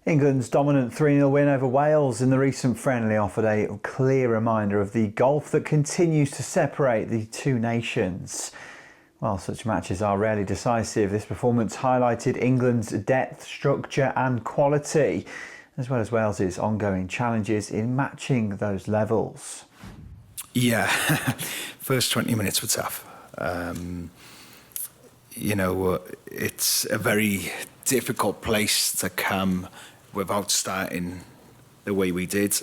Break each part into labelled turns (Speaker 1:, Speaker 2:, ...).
Speaker 1: England's dominant 3-0 win over Wales in the recent friendly offered a clear reminder of the gulf that continues to separate the two nations. While such matches are rarely decisive, this performance highlighted England's depth, structure and quality, as well as Wales's ongoing challenges in matching those levels.
Speaker 2: Yeah, first 20 minutes were tough. It's a very difficult place to come without starting the way we did.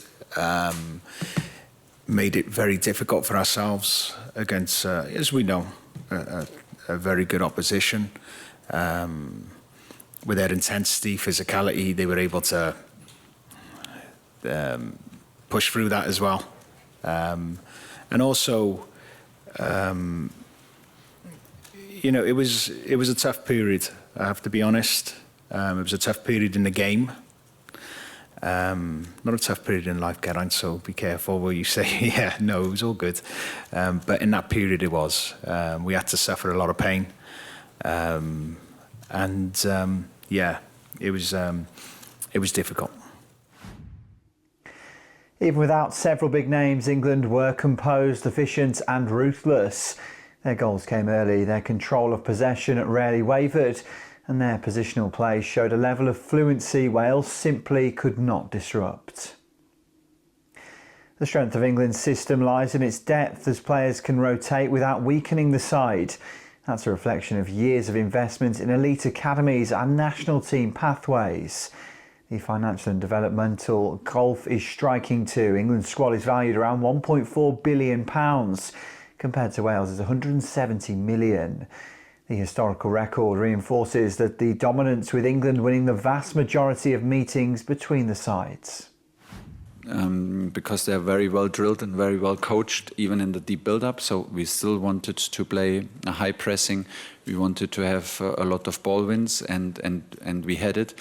Speaker 2: Made it very difficult for ourselves against, as we know, a very good opposition. With their intensity, physicality, they were able to push through that as well. And also, it was a tough period, I have to be honest. It was a tough period in the game. Not a tough period in life, Geraint, so be careful where you say, yeah, no, it was all good. But in that period it was. We had to suffer a lot of pain. It was difficult.
Speaker 1: Even without several big names, England were composed, efficient and ruthless. Their goals came early, their control of possession rarely wavered, and their positional play showed a level of fluency Wales simply could not disrupt. The strength of England's system lies in its depth, as players can rotate without weakening the side. That's a reflection of years of investment in elite academies and national team pathways. The financial and developmental gulf is striking too. England's squad is valued around £1.4 billion, compared to Wales' £170 million. The historical record reinforces that the dominance, with England winning the vast majority of meetings between the sides.
Speaker 3: Because they're very well drilled and very well coached, even in the deep build-up. So we still wanted to play a high pressing. We wanted to have a lot of ball wins, and we had it.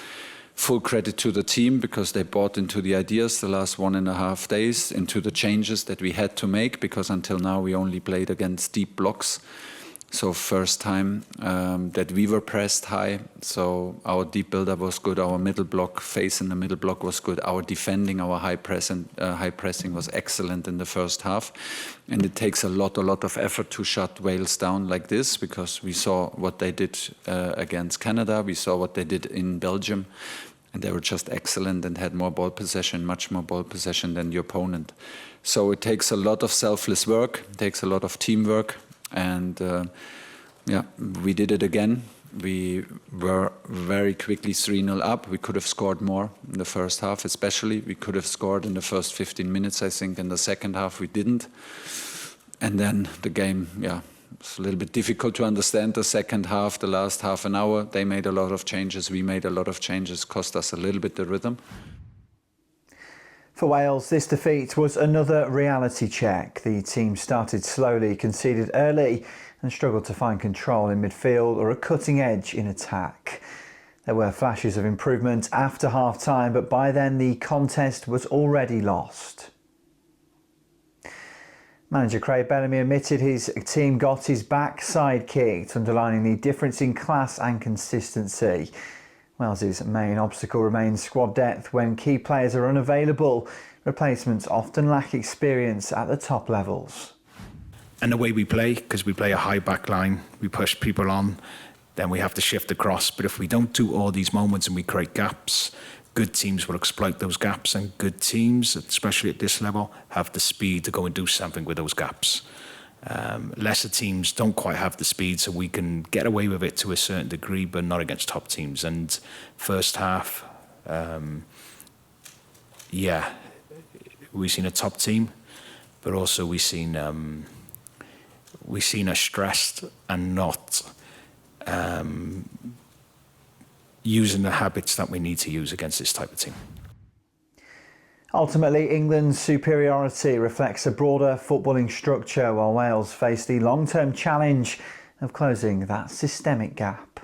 Speaker 3: Full credit to the team, because they bought into the ideas the last 1.5 days, into the changes that we had to make, because until now we only played against deep blocks. So first time that we were pressed high, so our deep build-up was good, our middle block, face in the middle block was good, our defending, our high pressing was excellent in the first half. And it takes a lot of effort to shut Wales down like this, because we saw what they did against Canada, we saw what they did in Belgium, and they were just excellent and had more ball possession, much more ball possession than the opponent. So it takes a lot of selfless work, it takes a lot of teamwork. And we did it again. We were very quickly 3-0 up. We could have scored more in the first half, especially. We could have scored in the first 15 minutes, I think. In the second half, we didn't. And then the game, it's a little bit difficult to understand the second half, the last half an hour. They made a lot of changes. We made a lot of changes, cost us a little bit the rhythm.
Speaker 1: For Wales, this defeat was another reality check. The team started slowly, conceded early and struggled to find control in midfield or a cutting edge in attack. There were flashes of improvement after half-time, but by then the contest was already lost. Manager Craig Bellamy admitted his team got his backside kicked, underlining the difference in class and consistency. Wales's main obstacle remains squad depth. When key players are unavailable, replacements often lack experience at the top levels.
Speaker 2: And the way we play, because we play a high back line, we push people on, then we have to shift across. But if we don't do all these moments and we create gaps, good teams will exploit those gaps, and good teams, especially at this level, have the speed to go and do something with those gaps. Lesser teams don't quite have the speed, so we can get away with it to a certain degree, but not against top teams. And first half, we've seen a top team, but also we've seen us stressed and not using the habits that we need to use against this type of team.
Speaker 1: Ultimately, England's superiority reflects a broader footballing structure, while Wales face the long-term challenge of closing that systemic gap.